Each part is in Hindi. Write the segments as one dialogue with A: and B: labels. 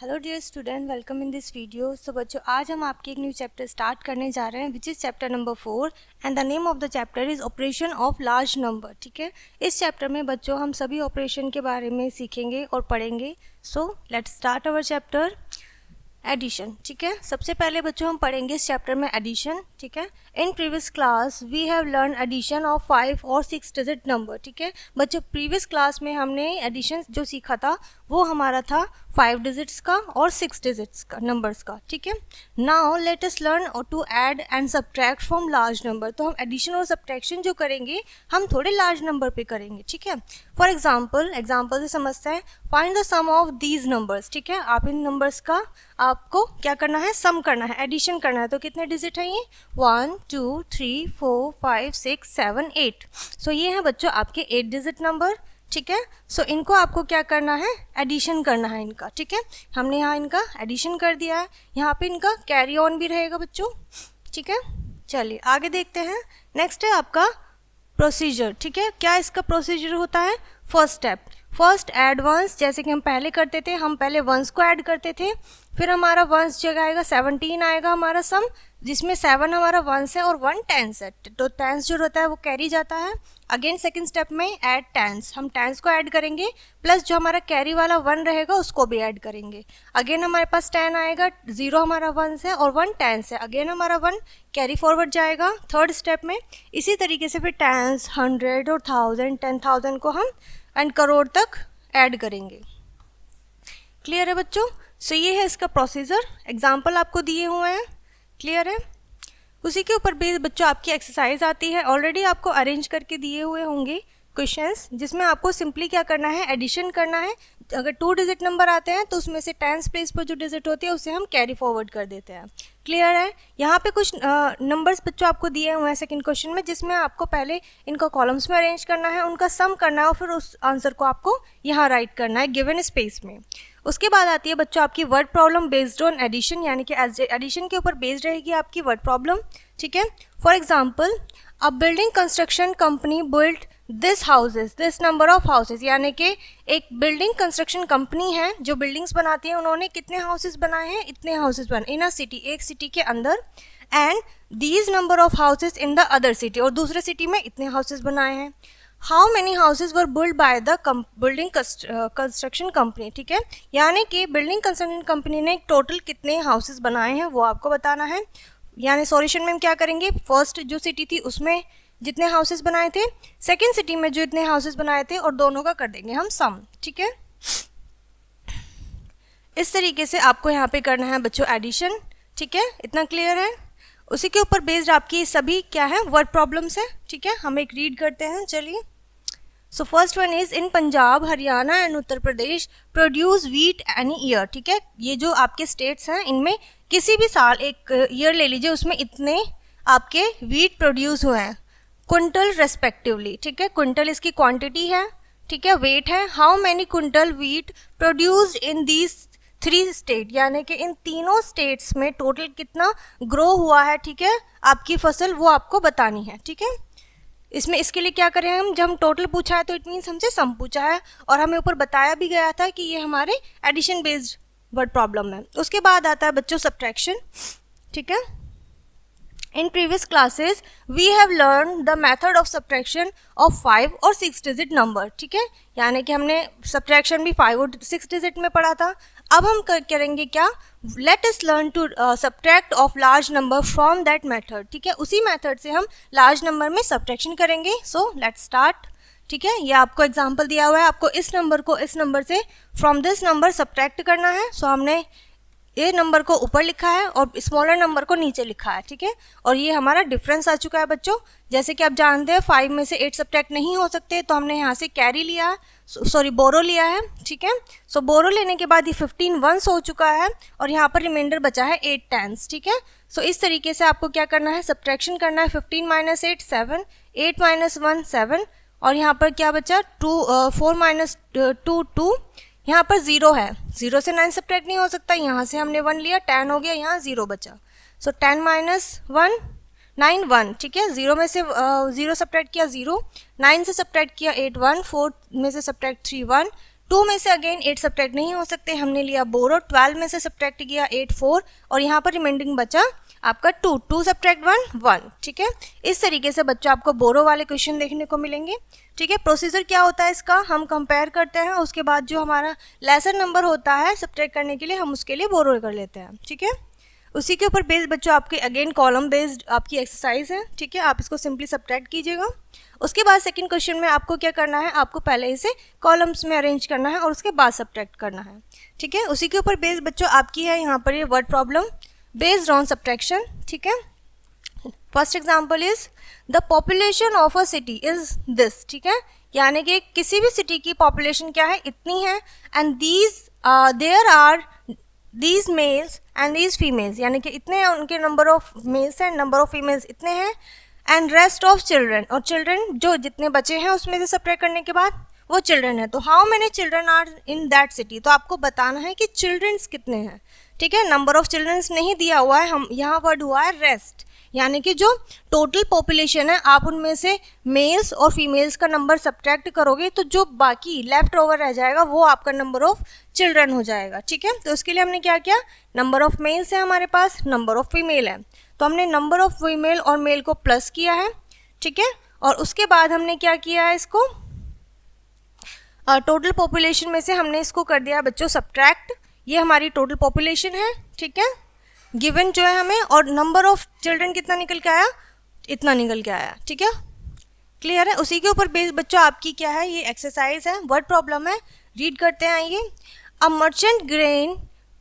A: Hello dear student, welcome in this video. So बच्चों, आज हम आपके एक न्यू चैप्टर स्टार्ट करने जा रहे हैं which is chapter number 4 and the name of the chapter is operation of large number. ठीक है, इस चैप्टर में बच्चों हम सभी ऑपरेशन के बारे में सीखेंगे और पढ़ेंगे। So let's start our chapter addition. ठीक है, सबसे पहले बच्चों हम पढ़ेंगे इस चैप्टर में एडिशन। ठीक है, in previous class we have learn addition of 5 और 6 डिजिट नंबर। ठीक है बच्चों, प्रीवियस क्लास में हमने एडिशन जो सीखा था वो हमारा था 5 डिजिट्स का और 6 डिजिट्स का नंबर्स का। ठीक है, now let us learn to add and subtract from large number. तो हम एडिशन और सब्ट्रैक्शन जो करेंगे हम थोड़े लार्ज नंबर पे करेंगे। ठीक है, फॉर एग्जाम्पल से समझते हैं, find the sum of these numbers. ठीक है, आप इन नंबर्स का आपको क्या करना है, सम करना है, एडिशन करना है। तो कितने डिजिट है ये, 1 2 3 4 5 6 7 8। सो ये है बच्चों आपके 8 डिजिट नंबर। ठीक है, सो इनको आपको क्या करना है, एडिशन करना है इनका। ठीक है, हमने यहाँ इनका एडिशन कर दिया है, यहाँ पे इनका कैरी ऑन भी रहेगा बच्चों। ठीक है, चलिए आगे देखते हैं। नेक्स्ट है आपका प्रोसीजर। ठीक है, क्या इसका प्रोसीजर होता है, first step, first add ones. जैसे कि हम पहले करते थे, हम पहले वंस को ऐड करते थे, फिर हमारा वंस जगह आएगा 17 आएगा हमारा सम, जिसमें 7 हमारा वंस है और 1 टेंस है। तो टेंस जो रहता है वो कैरी जाता है। अगेन सेकंड स्टेप में ऐड टेंस, हम टेंस को ऐड करेंगे प्लस जो हमारा कैरी वाला 1 रहेगा उसको भी ऐड करेंगे। अगेन हमारे पास 10 आएगा, 0 हमारा वंस है और 1 टेंस है, अगेन हमारा 1 कैरी फॉरवर्ड जाएगा थर्ड स्टेप में। इसी तरीके से फिर टेंस, 100 और 1000, 10,000 को हम एंड करोड़ तक ऐड करेंगे। क्लियर है बच्चों? सो ये है इसका प्रोसीजर, एग्जाम्पल आपको दिए हुए हैं। क्लियर है? उसी के ऊपर बेस बच्चों आपकी एक्सरसाइज आती है, ऑलरेडी आपको अरेंज करके दिए हुए होंगे क्वेश्चंस, जिसमें आपको सिंपली क्या करना है, एडिशन करना है। अगर 2 डिजिट नंबर आते हैं तो उसमें से टेंस प्लेस पर जो डिजिट होती है उसे हम कैरी फॉरवर्ड कर देते हैं। क्लियर है? यहाँ पे कुछ नंबर्स बच्चों आपको दिए हुए हैं सेकंड क्वेश्चन में, जिसमें आपको पहले इनको कॉलम्स में अरेंज करना है, उनका सम करना है और फिर उस आंसर को आपको यहाँ राइट करना है गिवन स्पेस में। उसके बाद आती है बच्चों आपकी word problem based on addition, यानी कि एडिशन के ऊपर बेस्ड रहेगी आपकी वर्ड प्रॉब्लम। ठीक है, for example, a building construction company build this houses, this number of houses, यानी कि एक बिल्डिंग कंस्ट्रक्शन कंपनी है जो बिल्डिंग्स बनाती है, उन्होंने कितने हाउसेज बनाए हैं, इतने हाउसेज बनाए इन अ सिटी, एक सिटी के अंदर, and these number of houses in the other city, और दूसरे सिटी में इतने हाउसेज बनाए हैं। How many houses were build by the building construction company. ठीक है, यानी कि बिल्डिंग कंस्ट्रक्शन कंपनी ने टोटल कितने हाउसेज बनाए हैं वो आपको बताना है। यानी सॉल्यूशन में हम क्या करेंगे, फर्स्ट जो सिटी थी उसमें जितने हाउसेज बनाए थे, सेकंड सिटी में जो इतने हाउसेज बनाए थे, और दोनों का कर देंगे हम सम। ठीक है, इस तरीके से आपको यहाँ पे करना है बच्चों एडिशन। ठीक है, इतना क्लियर है? उसी के ऊपर बेस्ड आपकी सभी क्या है, वर्ड प्रॉब्लम्स है। ठीक है, हम एक रीड करते हैं, चलिए। So first one is, in Punjab, Haryana and Uttar Pradesh produce wheat any year. ठीक है, ये जो आपके स्टेट्स हैं इनमें किसी भी साल एक ईयर ले लीजिए, उसमें इतने आपके वीट प्रोड्यूस हुए हैं, क्विंटल रेस्पेक्टिवली। ठीक है, क्विंटल इसकी क्वांटिटी है, ठीक है, वेट है। How many quintal wheat produced in these 3 state, यानी कि इन तीनों स्टेट्स में टोटल कितना ग्रो हुआ है, ठीक है, आपकी फसल, वो आपको बतानी है। ठीक है, इसमें इसके लिए क्या करें हम, जब हम टोटल पूछा है तो इट मीन्स हमसे सम पूछा है, और हमें ऊपर बताया भी गया था कि ये हमारे एडिशन बेस्ड वर्ड प्रॉब्लम है। उसके बाद आता है बच्चों सब्ट्रैक्शन। ठीक है, in previous classes we have learn the method of subtraction of 5 और 6 डिजिट नंबर। ठीक है, यानी कि हमने सब्ट्रैक्शन भी 5 और 6 डिजिट में पढ़ा था। अब हम करेंगे क्या, let us learn to subtract of large number from that method. ठीक है, उसी मेथड से हम लार्ज नंबर में सब्ट्रैक्शन करेंगे। सो लेट्स स्टार्ट। ठीक है, ये आपको एग्जाम्पल दिया हुआ है, आपको इस नंबर को इस नंबर से फ्रॉम दिस नंबर सब्ट्रैक्ट करना है। सो हमने ये नंबर को ऊपर लिखा है और स्मॉलर नंबर को नीचे लिखा है। ठीक है, और ये हमारा डिफरेंस आ चुका है बच्चों। जैसे कि आप जानते हैं 5 में से 8 सब्ट्रैक्ट नहीं हो सकते, तो हमने यहाँ से कैरी लिया, सॉरी बोरो लिया है। ठीक है, सो बोरो लेने के बाद ये 15 वंस हो चुका है और यहाँ पर रिमाइंडर बचा है 8 टेंस। ठीक है, सो इस तरीके से आपको क्या करना है, सब्ट्रैक्शन करना है। 15 माइनस 8 7, 8 माइनस 1 7, और यहाँ पर क्या बचा 4 माइनस 2 2, यहाँ पर 0 है, 0 से 9 सब्ट्रैक्ट नहीं हो सकता, यहाँ से हमने 1 लिया, 10 हो गया, यहाँ 0 बचा। सो 10 माइनस 1 9 1। ठीक है, 0 में से 0 सब्ट्रैक्ट किया 0, 9 से सब्ट्रैक्ट किया 8 1, 4 में से सब्ट्रैक्ट 3 1, 2 में से अगेन 8 सब्ट्रैक्ट नहीं हो सकते, हमने लिया बोरो, 12 में से सब्ट्रैक्ट किया 8 4, और यहाँ पर रिमाइंडिंग बचा आपका 2 सब्ट्रैक्ट 1 1, ठीक है। इस तरीके से बच्चों आपको बोरो वाले क्वेश्चन देखने को मिलेंगे, ठीक है। प्रोसीजर क्या होता है इसका, हम कंपेयर करते हैं, उसके बाद जो हमारा लेसर नंबर होता है सब्ट्रैक्ट करने के लिए हम उसके लिए बोरो कर लेते हैं, ठीक है। उसी के ऊपर बेस्ड बच्चों आपके अगेन कॉलम बेस्ड आपकी एक्सरसाइज है, ठीक है। आप इसको सिंपली सब्ट्रैक्ट कीजिएगा। उसके बाद सेकंड क्वेश्चन में आपको क्या करना है, आपको पहले इसे कॉलम्स में अरेंज करना है और उसके बाद सब्ट्रैक्ट करना है, ठीक है। उसी के ऊपर बेस्ड बच्चों आपकी है यहाँ पर ये word problem based on subtraction, ठीक है। First example is the population of a city is this, ठीक है। यानी कि किसी भी सिटी की पॉपुलेशन क्या है, इतनी है, and there are these males and these females, यानी कि इतने हैं उनके number of males and number of females इतने हैं, एंड रेस्ट ऑफ चिल्ड्रन, और चिल्ड्रन जो जितने बचे हैं उसमें से सब्ट्रैक्ट करने के बाद वो चिल्ड्रन है। तो how many children are in that city, तो आपको बताना है कि चिल्ड्रंस कितने हैं, ठीक है। नंबर ऑफ चिल्ड्रंस नहीं दिया हुआ है, हम यहाँ वर्ड हुआ है रेस्ट, यानी कि जो टोटल पॉपुलेशन है आप उनमें से मेल्स और फीमेल्स का नंबर सब्ट्रैक्ट करोगे तो जो बाकी लेफ्ट ओवर रह जाएगा वो आपका नंबर ऑफ चिल्ड्रन हो जाएगा, ठीक है। तो उसके लिए हमने क्या किया, नंबर ऑफ मेल्स है हमारे पास, नंबर ऑफ फीमेल है, तो हमने नंबर ऑफ फीमेल और मेल को प्लस किया है, ठीक है। और उसके बाद हमने क्या किया है, इसको टोटल पॉपुलेशन में से हमने इसको कर दिया बच्चों सब्ट्रैक्ट, ये हमारी टोटल पॉपुलेशन है, ठीक है, गिवन जो है हमें, और नंबर ऑफ चिल्ड्रन कितना निकल के आया, इतना निकल के आया, ठीक है, क्लियर है। उसी के ऊपर बेस बच्चों आपकी क्या है, ये एक्सरसाइज है, वर्ड प्रॉब्लम है, रीड करते हैं आइए। A merchant grain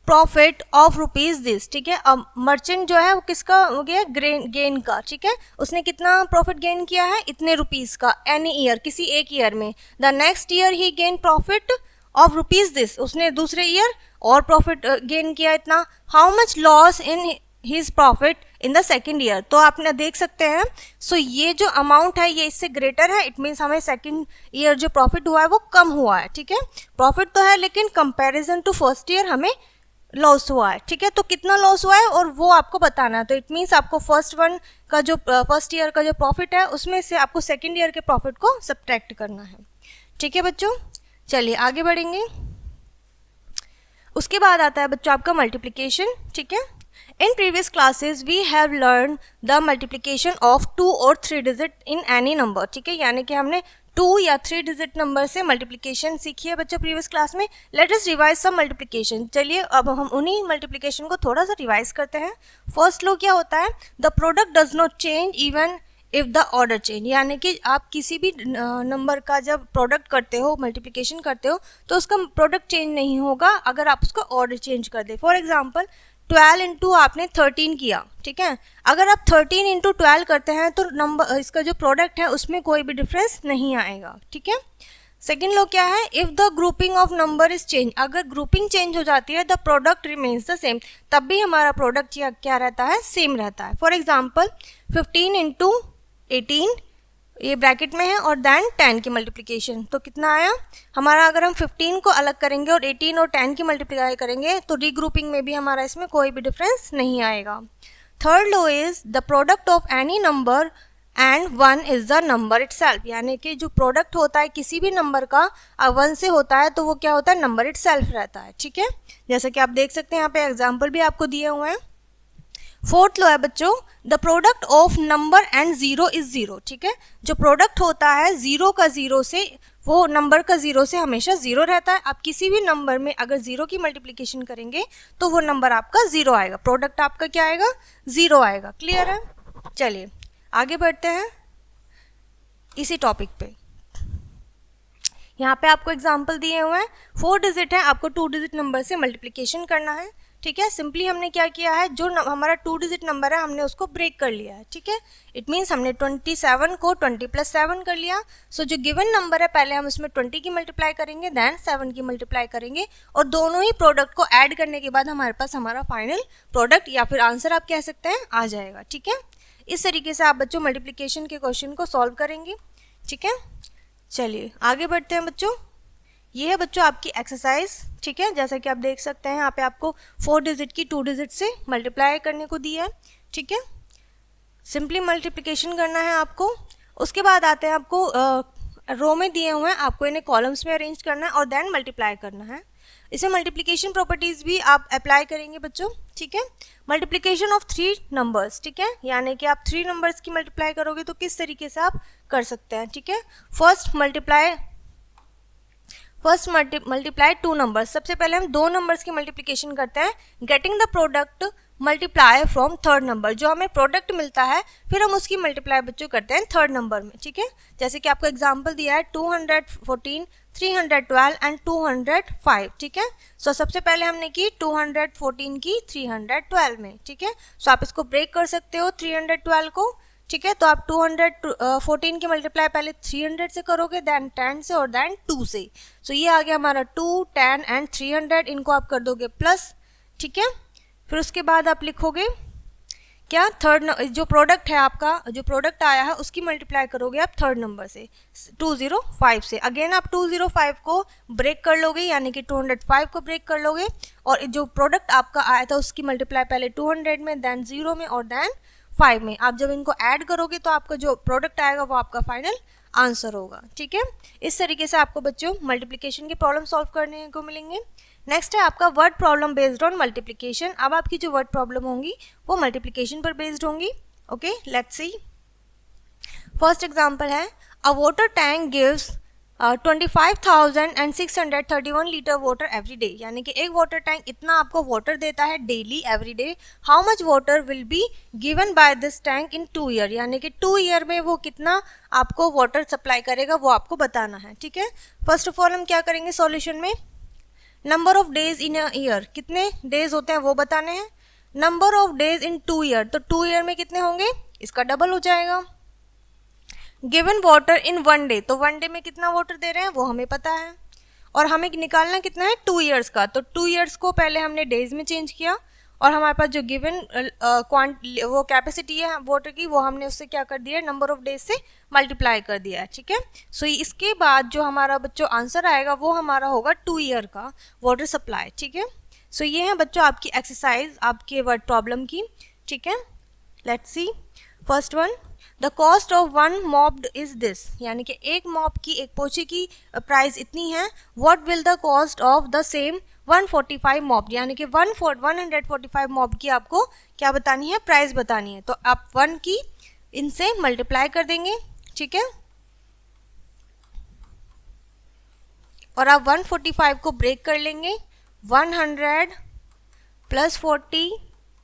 A: profit of rupees this, ठीक है। अब मर्चेंट जो है वो किसका हो गया, गेन का, ठीक है। उसने कितना प्रॉफिट गेन किया है, इतने रुपीज का, एनी ईयर, किसी एक ईयर में। The next year he gain profit of rupees this, उसने दूसरे ईयर और प्रॉफिट गेन किया इतना। How much loss in his profit in the second year, तो आपने देख सकते हैं, सो ये जो अमाउंट है ये इससे ग्रेटर है, इट मीन्स हमें सेकेंड ईयर जो प्रॉफिट हुआ है वो कम हुआ है, ठीक है। प्रॉफिट तो है लेकिन कंपैरिजन टू फर्स्ट ईयर हमें लॉस हुआ है, ठीक है। तो कितना लॉस हुआ है और वो आपको बताना है, तो इट मीन्स आपको फर्स्ट ईयर का जो प्रॉफिट है उसमें से आपको सेकेंड ईयर के प्रॉफिट को सब्ट्रैक्ट करना है, ठीक है बच्चों। चलिए आगे बढ़ेंगे। उसके बाद आता है बच्चों आपका मल्टीप्लिकेशन, ठीक है। In previous classes we have learn the multiplication of 2 और 3 डिजिट इन एनी नंबर, ठीक है। यानी कि हमने 2 या 3 डिजिट नंबर से मल्टीप्लिकेशन सीखी है बच्चों प्रीवियस क्लास में। लेट अस रिवाइज सम मल्टीप्लिकेशन, चलिए अब हम उन्हीं मल्टीप्लिकेशन को थोड़ा सा रिवाइज करते हैं। फर्स्ट लो क्या होता है, the product does not change even if the order change, यानी कि आप किसी भी नंबर का जब प्रोडक्ट करते हो, मल्टीप्लिकेशन करते हो, तो उसका प्रोडक्ट चेंज नहीं होगा अगर आप उसका ऑर्डर चेंज कर दे। फॉर एग्जाम्पल 12 इंटू आपने 13 किया, ठीक है। अगर आप 13 इंटू 12 करते हैं तो नंबर इसका जो प्रोडक्ट है उसमें कोई भी डिफरेंस नहीं आएगा, ठीक है। सेकेंड लो क्या है, if the grouping of number is change, अगर ग्रुपिंग चेंज हो जाती है the product remains the same, तब भी हमारा प्रोडक्ट क्या रहता है, सेम रहता है। फॉर एग्जाम्पल 15 इंटू 18 ये ब्रैकेट में है और देन 10 की मल्टीप्लिकेशन, तो कितना आया हमारा, अगर हम 15 को अलग करेंगे और 18 और 10 की मल्टीप्लाई करेंगे तो रीग्रुपिंग में भी हमारा इसमें कोई भी डिफरेंस नहीं आएगा। Third low is the product of any number and 1 is the number itself, यानी कि जो प्रोडक्ट होता है किसी भी नंबर का 1 से होता है तो वो क्या होता है, नंबर इटसेल्फ रहता है, ठीक है। जैसा कि आप देख सकते हैं यहाँ पे एग्जाम्पल भी आपको दिए हुए हैं। फोर्थ लो है बच्चों, the product of number and 0 is 0, ठीक है। जो प्रोडक्ट होता है 0 का 0 से, वो नंबर का 0 से हमेशा 0 रहता है। आप किसी भी नंबर में अगर 0 की मल्टीप्लिकेशन करेंगे तो वो नंबर आपका 0 आएगा, प्रोडक्ट आपका क्या आएगा, 0 आएगा, क्लियर है। चलिए आगे बढ़ते हैं इसी टॉपिक पे। यहाँ पे आपको एग्जाम्पल दिए हुए हैं, 4 डिजिट है, आपको 2 डिजिट नंबर से मल्टीप्लिकेशन करना है, ठीक है। सिंपली हमने क्या किया है, जो हमारा 2 डिजिट नंबर है हमने उसको ब्रेक कर लिया है, ठीक है। इट मीन्स हमने 27 को 20 + 7 कर लिया। सो जो गिवन नंबर है पहले हम उसमें 20 की मल्टीप्लाई करेंगे, देन 7 की मल्टीप्लाई करेंगे, और दोनों ही प्रोडक्ट को ऐड करने के बाद हमारे पास हमारा फाइनल प्रोडक्ट या फिर आंसर आप कह सकते हैं आ जाएगा, ठीक है। इस तरीके से आप बच्चों मल्टीप्लिकेशन के क्वेश्चन को सॉल्व करेंगे, ठीक है। चलिए आगे बढ़ते हैं बच्चों। ये है बच्चों आपकी एक्सरसाइज, ठीक है। जैसा कि आप देख सकते हैं यहाँ पे आपको 4 डिजिट की 2 डिजिट से मल्टीप्लाई करने को दिया है, ठीक है। सिंपली मल्टीप्लिकेशन करना है आपको। उसके बाद आते हैं आपको रो में दिए हुए हैं, आपको इन्हें कॉलम्स में अरेंज करना है और देन मल्टीप्लाई करना है। इसमें मल्टीप्लिकेशन प्रॉपर्टीज भी आप अप्लाई करेंगे बच्चों, ठीक है। मल्टीप्लिकेशन ऑफ 3 नंबर्स, ठीक है, यानी कि आप 3 नंबर्स की मल्टीप्लाई करोगे तो किस तरीके से आप कर सकते हैं, ठीक है। फर्स्ट मल्टीप्लाई 2 नंबर्स, सबसे पहले हम 2 नंबर्स की मल्टीप्लिकेशन करते हैं, getting the product multiply from third number, जो हमें प्रोडक्ट मिलता है फिर हम उसकी मल्टीप्लाई बच्चों करते हैं थर्ड नंबर में, ठीक है। जैसे कि आपको एग्जांपल दिया है 214, 312 एंड 205, ठीक है। सो सबसे पहले हमने की 214 की 312 में, ठीक है। सो आप इसको ब्रेक कर सकते हो 312 को, ठीक है। तो आप 214 की मल्टीप्लाई पहले 300 से करोगे, देन 10 से और देन 2 से। सो ये आ गया हमारा 2, 10 एंड 300, इनको आप कर दोगे प्लस, ठीक है। फिर उसके बाद आप लिखोगे क्या, थर्ड जो प्रोडक्ट है आपका, जो प्रोडक्ट आया है उसकी मल्टीप्लाई करोगे आप थर्ड नंबर से 205 से। अगेन आप 205 को ब्रेक कर लोगे, यानी कि 205 को ब्रेक कर लोगे और जो प्रोडक्ट आपका आया था उसकी मल्टीप्लाई पहले 200 में, देन 0 में और देन 5 में। आप जब इनको ऐड करोगे तो आपका जो प्रोडक्ट आएगा वो आपका फाइनल आंसर होगा, ठीक है। इस तरीके से आपको बच्चों मल्टीप्लिकेशन के प्रॉब्लम सॉल्व करने को मिलेंगे। नेक्स्ट है आपका word problem based on multiplication. अब आपकी जो वर्ड प्रॉब्लम होंगी वो मल्टीप्लिकेशन पर बेस्ड होंगी, okay. Let's see, first example है, a water tank gives 25,631 litre water every day, यानी कि एक वाटर टैंक इतना आपको वाटर देता है daily every day. How much water will be given by this tank in 2 year, यानी कि 2 ईयर में वो कितना आपको वाटर सप्लाई करेगा वो आपको बताना है, ठीक है। फर्स्ट ऑफ ऑल हम क्या करेंगे सॉल्यूशन में, number of days in a year, कितने डेज होते हैं वो बताने हैं। Number of days in 2 year, तो 2 ईयर में कितने होंगे, इसका डबल हो जाएगा। गिवन वाटर इन 1 डे, तो 1 डे में कितना वाटर दे रहे हैं वो हमें पता है और हमें निकालना कितना है 2 ईयर्स का। तो 2 ईयर्स को पहले हमने डेज में चेंज किया और हमारे पास जो गिवन वो कैपेसिटी है वाटर की वो हमने उससे क्या कर दिया, नंबर ऑफ डेज से मल्टीप्लाई कर दिया है, ठीक है। सो इसके बाद जो हमारा बच्चों आंसर आएगा वो हमारा होगा 2 ईयर का वाटर सप्लाई, ठीक है। सो ये है बच्चों आपकी एक्सरसाइज आपके वर्ड प्रॉब्लम की, ठीक है। Let's see first one, the cost of 1 mop is this, यानी कि एक मॉप की, एक पोछे की प्राइस इतनी है। What will the cost of the same 145 mop, यानी कि 145 मॉप की आपको क्या बतानी है, प्राइस बतानी है। तो आप 1 की इनसे मल्टीप्लाई कर देंगे, ठीक है, और आप 145 को ब्रेक कर लेंगे, 100 प्लस 40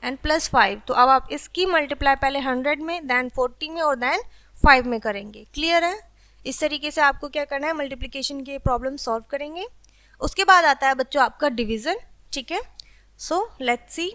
A: एंड प्लस 5। तो अब आप इसकी मल्टीप्लाई पहले 100 में, देन 40 में और देन 5 में करेंगे। क्लियर है, इस तरीके से आपको क्या करना है, मल्टीप्लिकेशन के प्रॉब्लम सॉल्व करेंगे। उसके बाद आता है बच्चों आपका डिवीजन, ठीक है। So let's see,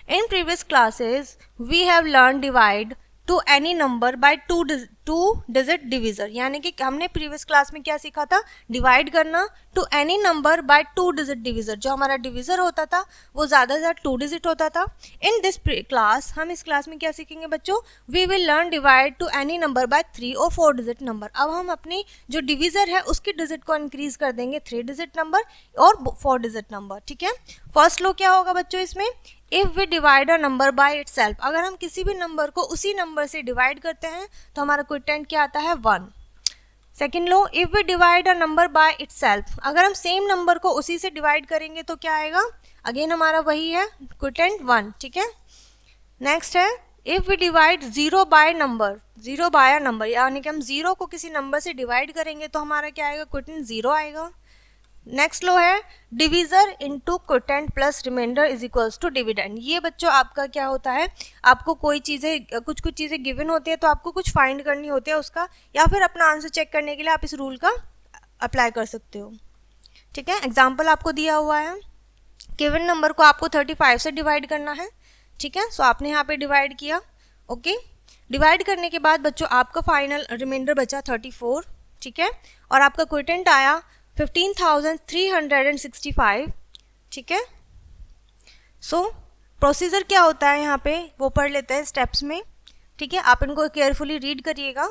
A: in previous classes we have learn divide to any number by two digit divisor, यानी कि हमने प्रीवियस क्लास में क्या सीखा था, डिवाइड करना to any number by 2 digit divisor. जो हमारा डिविजर होता था वो ज़्यादा से ज़्यादा 2 डिजिट होता था। इन दिस क्लास, हम इस क्लास में क्या सीखेंगे बच्चों, we will learn divide to any number by 3 और 4 डिजिट नंबर। अब हम अपनी जो डिविजर है उसकी डिजिट को इंक्रीज कर देंगे 3 डिजिट नंबर और 4 डिजिट नंबर, ठीक है। फर्स्ट लो क्या होगा बच्चों इसमें, if we divide a number by itself, अगर हम किसी भी नंबर को उसी नंबर से डिवाइड करते हैं तो हमारा क्वोटिएंट क्या आता है 1। सेकेंड लो, if we divide a number by itself, अगर हम सेम नंबर को उसी से डिवाइड करेंगे तो क्या आएगा, अगेन हमारा वही है क्वोटिएंट 1, ठीक है। नेक्स्ट है, if we divide 0 by number, 0 by a number, यानी कि हम 0 को किसी नंबर से डिवाइड करेंगे तो हमारा क्या आएगा, क्वोटिएंट 0 आएगा। नेक्स्ट लो है divisor into quotient plus remainder is equals to dividend. ये बच्चों आपका क्या होता है, आपको कोई चीज़ें कुछ चीज़ें गिवन होती है तो आपको कुछ फाइंड करनी होती है उसका, या फिर अपना आंसर चेक करने के लिए आप इस रूल का अप्लाई कर सकते हो, ठीक है। एग्जाम्पल आपको दिया हुआ है, गिवन नंबर को आपको 35 से डिवाइड करना है, ठीक है। सो आपने यहाँ पे डिवाइड किया, ओके। डिवाइड करने के बाद बच्चों आपका फाइनल रिमाइंडर बचा 34, ठीक है, और आपका क्वोटिएंट आया 15,365, ठीक है। सो प्रोसीजर क्या होता है यहाँ पे वो पढ़ लेते हैं स्टेप्स में, ठीक है। आप इनको केयरफुली रीड करिएगा।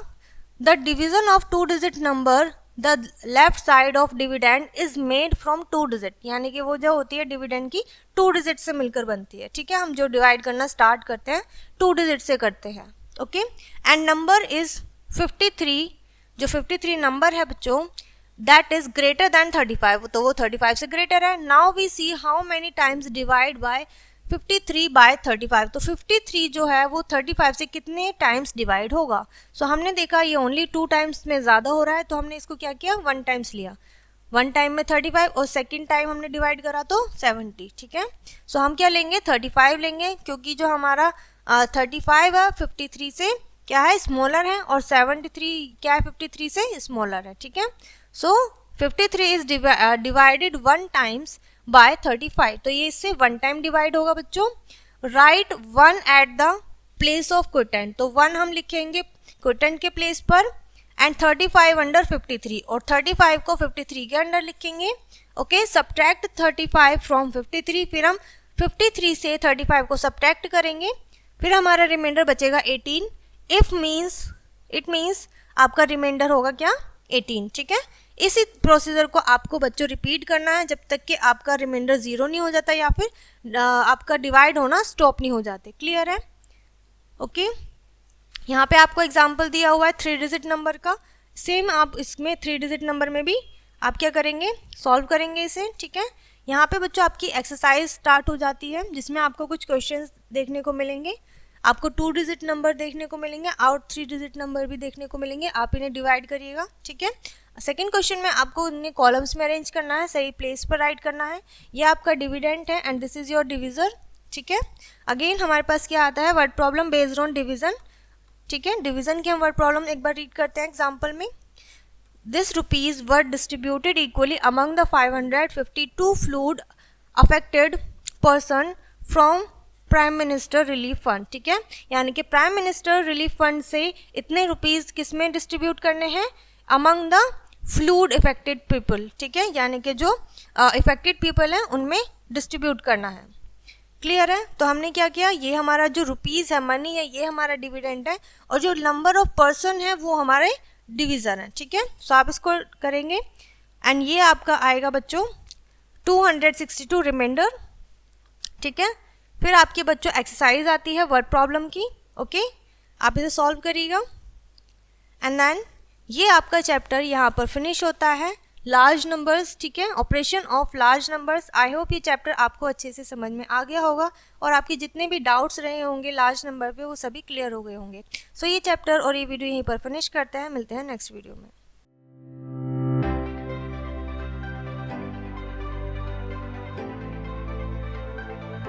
A: The division of 2 digit number, the left side of dividend is made from 2 digit, यानी कि वो जो होती है डिविडेंड की 2 डिजिट से मिलकर बनती है, ठीक है। हम जो डिवाइड करना स्टार्ट करते हैं 2 डिजिट से करते हैं, ओके। एंड नंबर इज 53 जो 53 नंबर है बच्चों दैट इज ग्रेटर देन 35, तो वो 35 से ग्रेटर है। Now we see how many times divide by 53 by 35, तो 53 जो है वो 35 से कितने टाइम्स डिवाइड होगा। सो हमने देखा ये ओनली 2 टाइम्स में ज़्यादा हो रहा है, तो हमने इसको क्या किया 1 टाइम्स लिया। 1 टाइम में 35 और सेकेंड टाइम हमने डिवाइड करा तो 70, ठीक है। सो हम क्या लेंगे 35 लेंगे, क्योंकि जो हमारा 35 है 53 से क्या है स्मॉलर है, और 73 क्या है 53 से स्मॉलर है, ठीक है। So 53 is divided 1 times by 35, तो ये इससे 1 टाइम डिवाइड होगा बच्चों। Right 1 at the place of quotient, तो 1 हम लिखेंगे क्वोटेंट के प्लेस पर, एंड 35 अंडर 53, और 35 को 53 के अंडर लिखेंगे। ओके, सब्ट्रैक्ट 35 फ्रॉम 53, फिर हम 53 से 35 को सब्ट्रैक्ट करेंगे, फिर हमारा रिमाइंडर बचेगा 18। इफ मीन्स इट मीन्स आपका रिमाइंडर होगा क्या 18, ठीक है। इसी प्रोसीजर को आपको बच्चों रिपीट करना है जब तक कि आपका रिमाइंडर 0 नहीं हो जाता या फिर आपका डिवाइड होना स्टॉप नहीं हो जाते। क्लियर है? ओके, यहाँ पे आपको एग्जाम्पल दिया हुआ है 3 डिजिट नंबर का। सेम आप इसमें 3 डिजिट नंबर में भी आप क्या करेंगे सॉल्व करेंगे इसे, ठीक है। यहाँ पे बच्चों आपकी एक्सरसाइज स्टार्ट हो जाती है जिसमें आपको कुछ क्वेश्चंस देखने को मिलेंगे। आपको 2 डिजिट नंबर देखने को मिलेंगे और 3 डिजिट नंबर भी देखने को मिलेंगे। आप इन्हें डिवाइड करिएगा, ठीक है। सेकेंड क्वेश्चन में आपको इन्हें कॉलम्स में अरेंज करना है, सही प्लेस पर राइट करना है। ये आपका डिविडेंट है and this is your divisor, ठीक है। अगेन हमारे पास क्या आता है word problem based on division, ठीक है। डिवीजन की हम वर्ड प्रॉब्लम एक बार रीड करते हैं एग्जाम्पल में। This rupees were distributed equally among the 552 fluid affected person from prime minister relief fund, ठीक है। यानी कि प्राइम मिनिस्टर रिलीफ फंड से इतने रुपीज किसमें डिस्ट्रीब्यूट करने हैं among the fluid affected people, ठीक है। यानी कि जो इफेक्टेड पीपल हैं उनमें डिस्ट्रीब्यूट करना है। क्लियर है? तो हमने क्या किया, ये हमारा जो रुपीस है मनी है ये हमारा डिविडेंड है, और जो नंबर ऑफ पर्सन है वो हमारे डिवीजन है, ठीक है। सो आप इसको करेंगे एंड ये आपका आएगा बच्चों 262 रिमाइंडर, ठीक है। फिर आपके बच्चों एक्सरसाइज आती है वर्ड प्रॉब्लम की। ओके, आप इसे सॉल्व करिएगा एंड देन ये आपका चैप्टर यहाँ पर फिनिश होता है लार्ज नंबर्स, ठीक है, operation of large numbers. I hope ये चैप्टर आपको अच्छे से समझ में आ गया होगा और आपके जितने भी डाउट्स रहे होंगे लार्ज नंबर पे वो सभी क्लियर हो गए होंगे। सो ये चैप्टर और ये वीडियो यहीं पर फिनिश करते हैं, मिलते हैं नेक्स्ट वीडियो में।